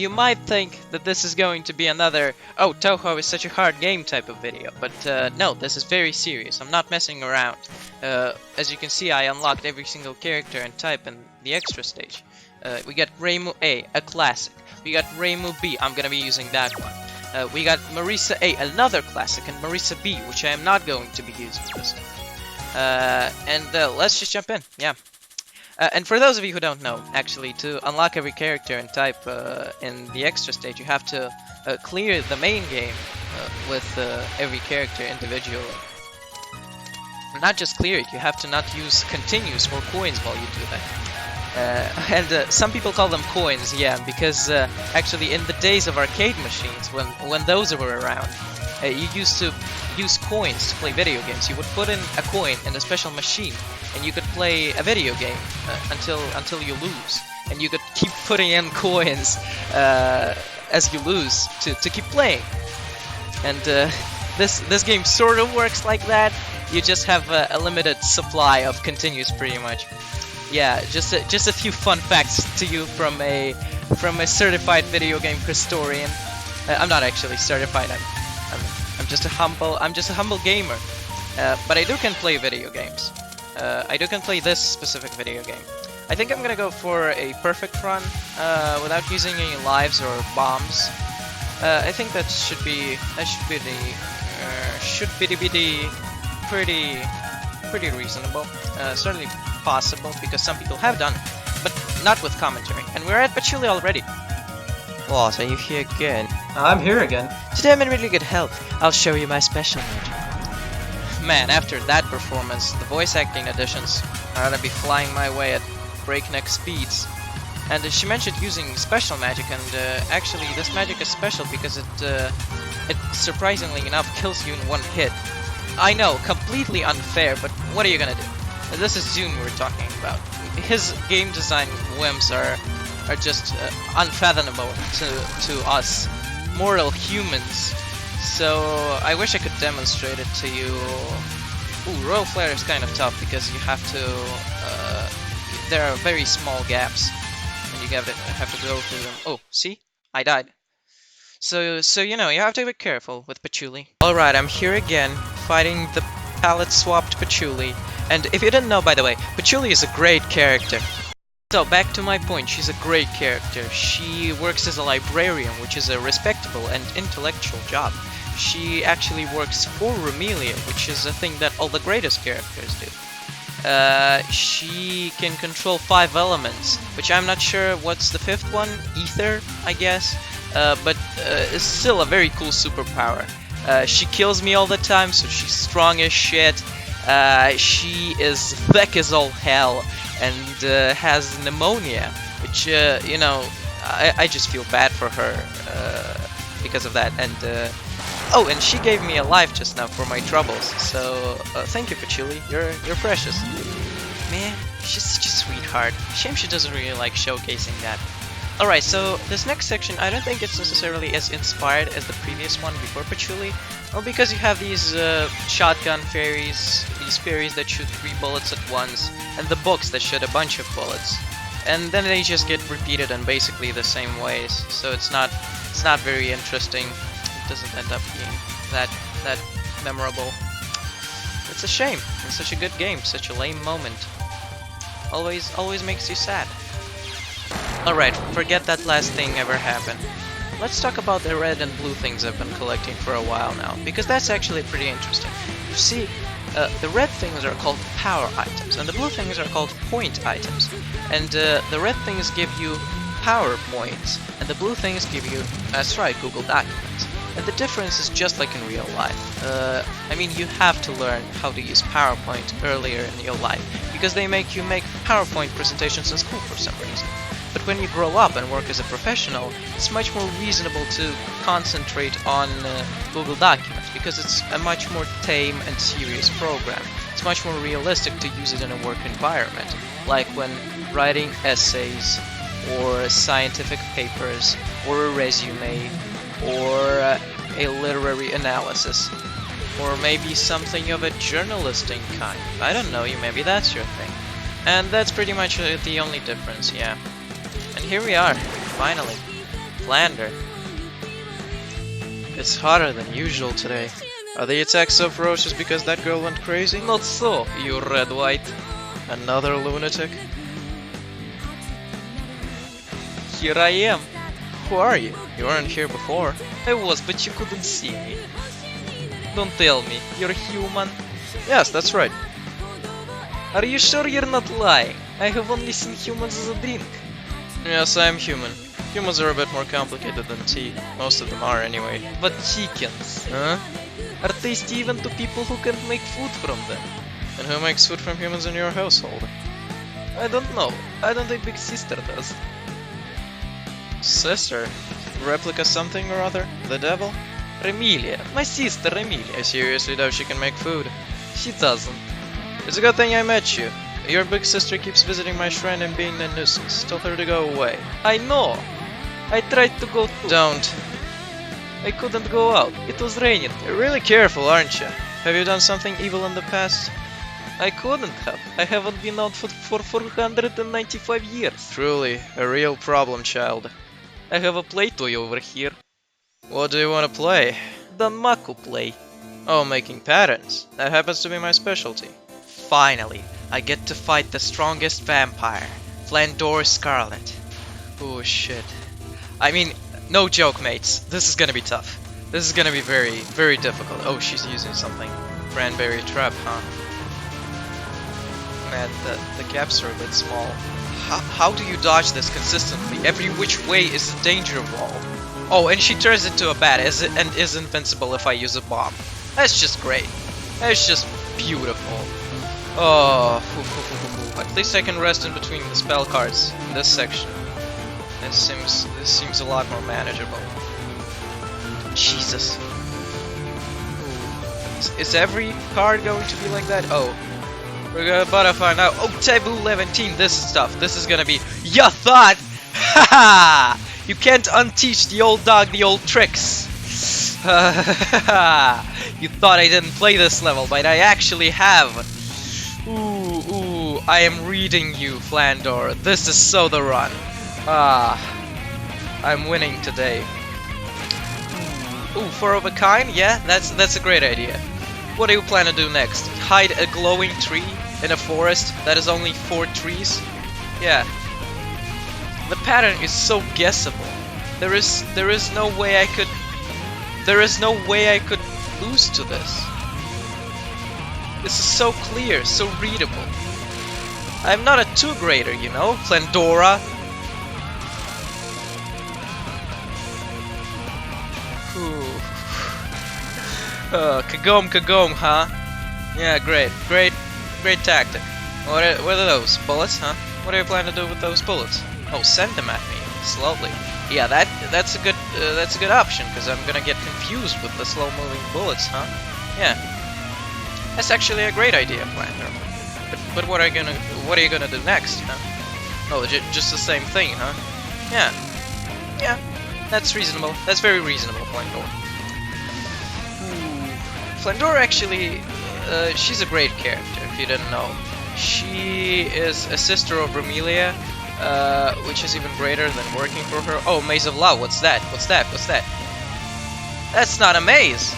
you might think that this is going to be another "oh, Touhou is such a hard game" type of video, but no, this is very serious. I'm not messing around. As you can see, I unlocked every single character and type in the extra stage. We got Reimu A, a classic. We got Reimu B, I'm gonna be using that one. We got Marisa A, another classic, and Marisa B, which I am not going to be using this time. Let's just jump in, yeah. And for those of you who don't know, actually, to unlock every character and type in the extra stage, you have to clear the main game with every character individually. Not just clear it, you have to not use continues or coins while you do that. Some people call them coins, yeah, because actually in the days of arcade machines, when those were around, you used to use coins to play video games. You would put in a coin in a special machine, and you could play a video game until you lose. And you could keep putting in coins as you lose to keep playing. And this game sort of works like that. You just have a limited supply of continues, pretty much. Yeah, just a few fun facts to you from a certified video game historian. I'm not actually certified. I'm just a humble gamer. But I can play video games. I can play this specific video game. I think I'm gonna go for a perfect run without using any lives or bombs. I think that should be pretty reasonable. Certainly possible, because some people have done it, but not with commentary. And we're at Patchouli already. What, are you here again? I'm here again. Today I'm in really good health. I'll show you my special magic. Man, after that performance, the voice acting additions are gonna be flying my way at breakneck speeds. And she mentioned using special magic, and actually this magic is special because it surprisingly enough kills you in one hit. I know, completely unfair, but what are you gonna do? This is Zune we're talking about. His game design whims are just unfathomable to us mortal humans. So I wish I could demonstrate it to you. Ooh, Royal Flare is kind of tough because you have to. There are very small gaps, and you have to go through them. Oh, see, I died. So you know, you have to be careful with Patchouli. All right, I'm here again, fighting the palette-swapped Patchouli. And if you didn't know, by the way, Patchouli is a great character. So, back to my point, she's a great character. She works as a librarian, which is a respectable and intellectual job. She actually works for Romelia, which is a thing that all the greatest characters do. She can control 5 elements, which I'm not sure what's the 5th one, Ether, I guess. But it's still a very cool superpower. She kills me all the time, so she's strong as shit. She is thick as all hell and has pneumonia, which, you know, I just feel bad for her because of that. And oh, and she gave me a life just now for my troubles, so thank you, Patchouli. You're precious. Man, she's such a sweetheart. Shame she doesn't really like showcasing that. Alright, so this next section, I don't think it's necessarily as inspired as the previous one before Patchouli. Well, because you have these shotgun fairies, these fairies that shoot 3 bullets at once, and the books that shoot a bunch of bullets. And then they just get repeated in basically the same ways, so it's not very interesting. It doesn't end up being that memorable. It's a shame. It's such a good game, such a lame moment. Always makes you sad. Alright, forget that last thing ever happened. Let's talk about the red and blue things I've been collecting for a while now, because that's actually pretty interesting. You see, the red things are called power items, and the blue things are called point items. And the red things give you power points, and the blue things give you, that's right, Google Documents. And the difference is just like in real life. I mean, you have to learn how to use PowerPoint earlier in your life, because they make you make PowerPoint presentations in school for some reason. But when you grow up and work as a professional, it's much more reasonable to concentrate on Google Documents, because it's a much more tame and serious program. It's much more realistic to use it in a work environment, like when writing essays, or scientific papers, or a resume, or a literary analysis, or maybe something of a journalistic kind. I don't know, maybe that's your thing. And that's pretty much the only difference, yeah. And here we are, finally. Flandre. It's hotter than usual today. Are the attacks so ferocious because that girl went crazy? Not so, you red-white. Another lunatic? Here I am. Who are you? You weren't here before. I was, but you couldn't see me. Don't tell me, you're human. Yes, that's right. Are you sure you're not lying? I have only seen humans as a drink. Yes, I am human. Humans are a bit more complicated than tea. Most of them are, anyway. But chickens, huh? Are tasty even to people who can't make food from them. And who makes food from humans in your household? I don't know. I don't think Big Sister does. Sister? Replica something or other? The devil? Remilia. My sister, Remilia. I seriously doubt she can make food. She doesn't. It's a good thing I met you. Your big sister keeps visiting my shrine and being a nuisance. Tell her to go away. I know. I tried to go too. Don't. I couldn't go out. It was raining. You're really careful, aren't you? Have you done something evil in the past? I couldn't have. I haven't been out for 495 years. Truly, a real problem, child. I have a play toy over here. What do you want to play? Danmaku play. Oh, making patterns. That happens to be my specialty. Finally, I get to fight the strongest vampire, Flandre Scarlet. Oh shit. I mean, no joke, mates. This is gonna be tough. This is gonna be very, very difficult. Oh, she's using something. Cranberry trap, huh? Man, the gaps are a bit small. How do you dodge this consistently? Every which way is a danger wall. Oh, and she turns into a bat and is invincible if I use a bomb. That's just great. That's just beautiful. Oh, at least I can rest in between the spell cards in this section. This seems a lot more manageable. Jesus. Is every card going to be like that? Oh. We're about to find out. Oh, Taboo 17, this is tough. This is gonna be... Ya thought! Haha! You can't unteach the old dog the old tricks. You thought I didn't play this level, but I actually have. Ooh, I am reading you, Flandre. This is so the run. I'm winning today. Ooh, 4 of a kind? Yeah, that's a great idea. What do you plan to do next? Hide a glowing tree in a forest that is only 4 trees? Yeah. The pattern is so guessable. There is no way I could lose to this. This is so clear, so readable. I'm not a 2-grader, you know, Flandre. Kagome, huh? Yeah, great tactic. What are those? Bullets, huh? What do you plan to do with those bullets? Oh, send them at me, slowly. Yeah, that's a good option, because I'm gonna get confused with the slow-moving bullets, huh? Yeah. That's actually a great idea, Flandre. But what are you gonna do next, huh? Oh, just the same thing, huh? Yeah, that's reasonable. That's very reasonable, Flandre. Flandre actually, she's a great character, if you didn't know. She is a sister of Remilia, which is even greater than working for her. Oh, Maze of Love, what's that? That's not a maze!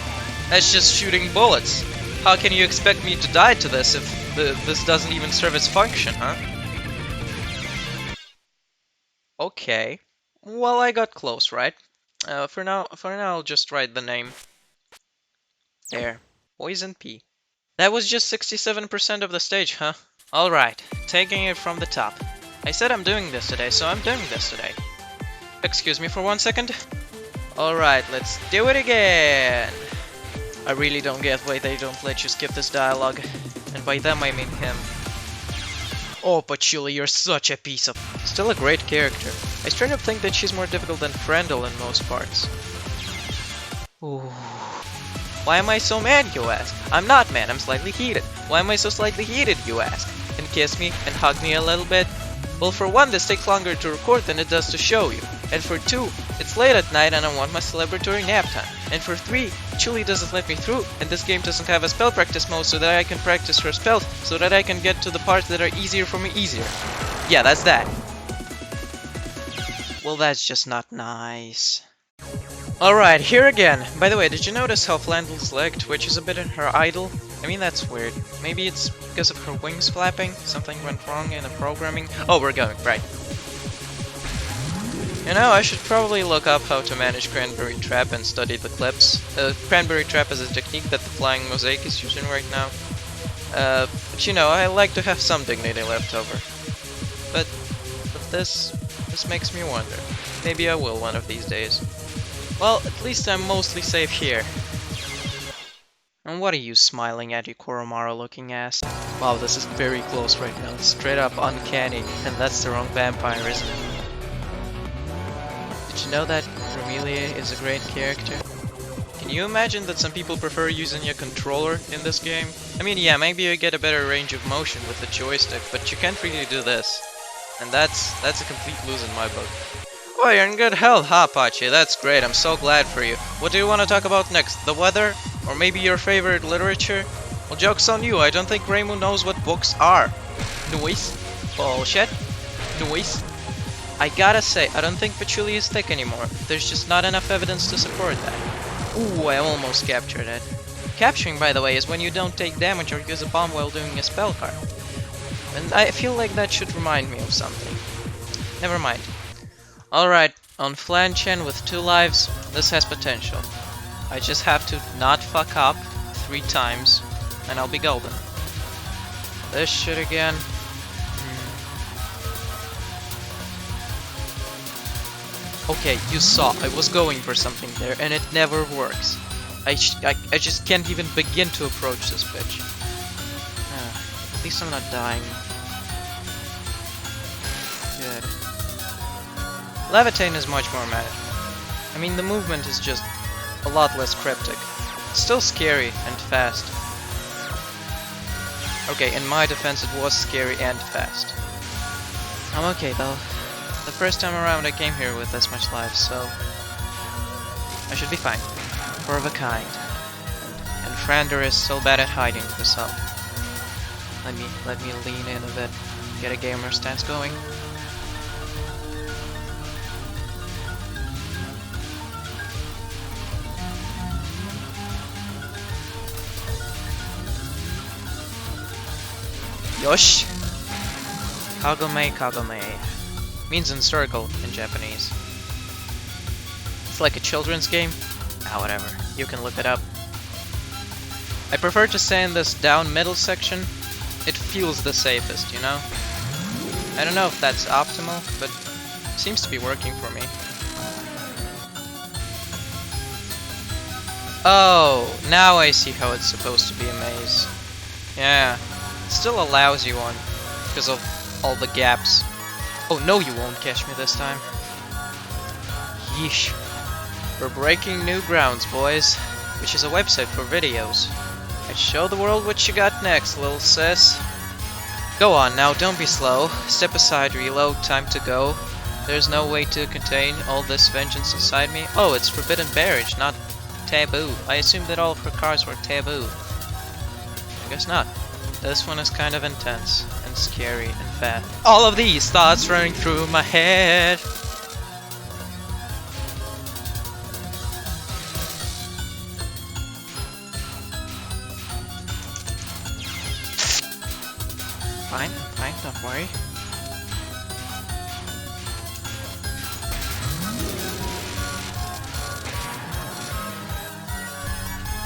That's just shooting bullets. How can you expect me to die to this if this doesn't even serve its function, huh? Okay. Well, I got close, right? For now, I'll just write the name. There. Poison P. That was just 67% of the stage, huh? Alright, taking it from the top. I said I'm doing this today, so I'm doing this today. Excuse me for 1 second. Alright, let's do it again! I really don't get why they don't let you skip this dialogue. And by them I mean him. Oh, Patchouli, you're such a piece of... Still a great character. I straight up think that she's more difficult than Flandre in most parts. Ooh. Why am I so mad, you ask? I'm not mad, I'm slightly heated. Why am I so slightly heated, you ask? And kiss me and hug me a little bit? Well, for one, this takes longer to record than it does to show you. And for two, it's late at night and I want my celebratory nap time. And for three, Chuli doesn't let me through, and this game doesn't have a spell practice mode so that I can practice her spells, so that I can get to the parts that are easier for me easier. Yeah, that's that. Well, that's just not nice. Alright, here again. By the way, did you notice how Flandre's leg twitches a bit in her idle? I mean, that's weird. Maybe it's because of her wings flapping? Something went wrong in the programming? Oh, we're going, right. You know, I should probably look up how to manage Cranberry Trap and study the clips. Cranberry Trap is a technique that the Flying Mosaic is using right now. But you know, I like to have some dignity left over. But this makes me wonder. Maybe I will one of these days. Well, at least I'm mostly safe here. And what are you smiling at, you Koromaru looking ass? Wow, this is very close right now. It's straight up uncanny, and that's the wrong vampire, isn't it? Did you know that Romelia is a great character? Can you imagine that some people prefer using a controller in this game? I mean, yeah, maybe you get a better range of motion with the joystick, but you can't really do this. And that's a complete lose in my book. Oh, you're in good health, huh, Pachi? That's great, I'm so glad for you. What do you want to talk about next? The weather? Or maybe your favorite literature? Well, joke's on you, I don't think Reimu knows what books are. Noise. Bullshit. Noise. I gotta say, I don't think Patchouli is thick anymore. There's just not enough evidence to support that. Ooh, I almost captured it. Capturing, by the way, is when you don't take damage or use a bomb while doing a spell card. And I feel like that should remind me of something. Never mind. Alright, on Flandre with 2 lives, this has potential. I just have to not fuck up 3 times, and I'll be golden. This shit again. Okay, you saw, I was going for something there, and it never works. I just can't even begin to approach this bitch. At least I'm not dying. Good. Levitate is much more mad. I mean, the movement is just a lot less cryptic. It's still scary and fast. Okay, in my defense, it was scary and fast. I'm okay though. The first time around I came here with this much life, so I should be fine. For of a kind. And Flandre is so bad at hiding, so let me lean in a bit, get a gamer stance going. Yosh! Kagome Kagome. Means in circle in Japanese. It's like a children's game? Ah, whatever. You can look it up. I prefer to stay in this down middle section. It feels the safest, you know? I don't know if that's optimal, but it seems to be working for me. Oh, now I see how it's supposed to be a maze. Yeah. Still allows you one because of all the gaps. Oh no, you won't catch me this time. Yeesh. We're breaking new grounds, boys, which is a website for videos. I'd show the world what you got next, little sis. Go on now, don't be slow. Step aside, reload, time to go. There's no way to contain all this vengeance inside me. Oh, it's forbidden marriage, not taboo. I assumed that all of her cars were taboo. I guess not. This one is kind of intense, and scary, and fat. All of these thoughts running through my head. Fine, don't worry.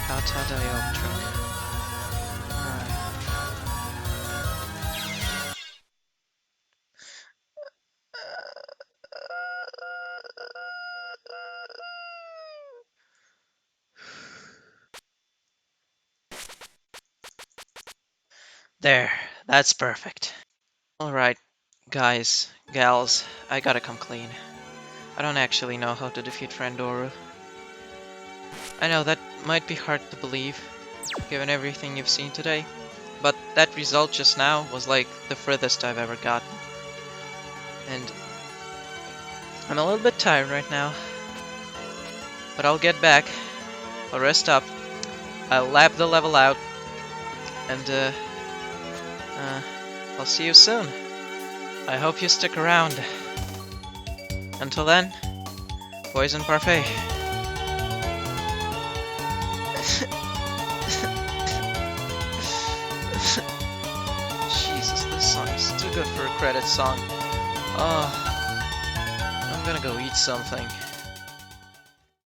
Kata Dioptric. There, that's perfect. Alright, guys, gals, I gotta come clean. I don't actually know how to defeat Flandoru. I know that might be hard to believe, given everything you've seen today, but that result just now was like the furthest I've ever gotten. And I'm a little bit tired right now, but I'll get back, I'll rest up, I'll lap the level out, and I'll see you soon. I hope you stick around. Until then, poison parfait. Jesus, this song is too good for a credit song. Oh, I'm gonna go eat something.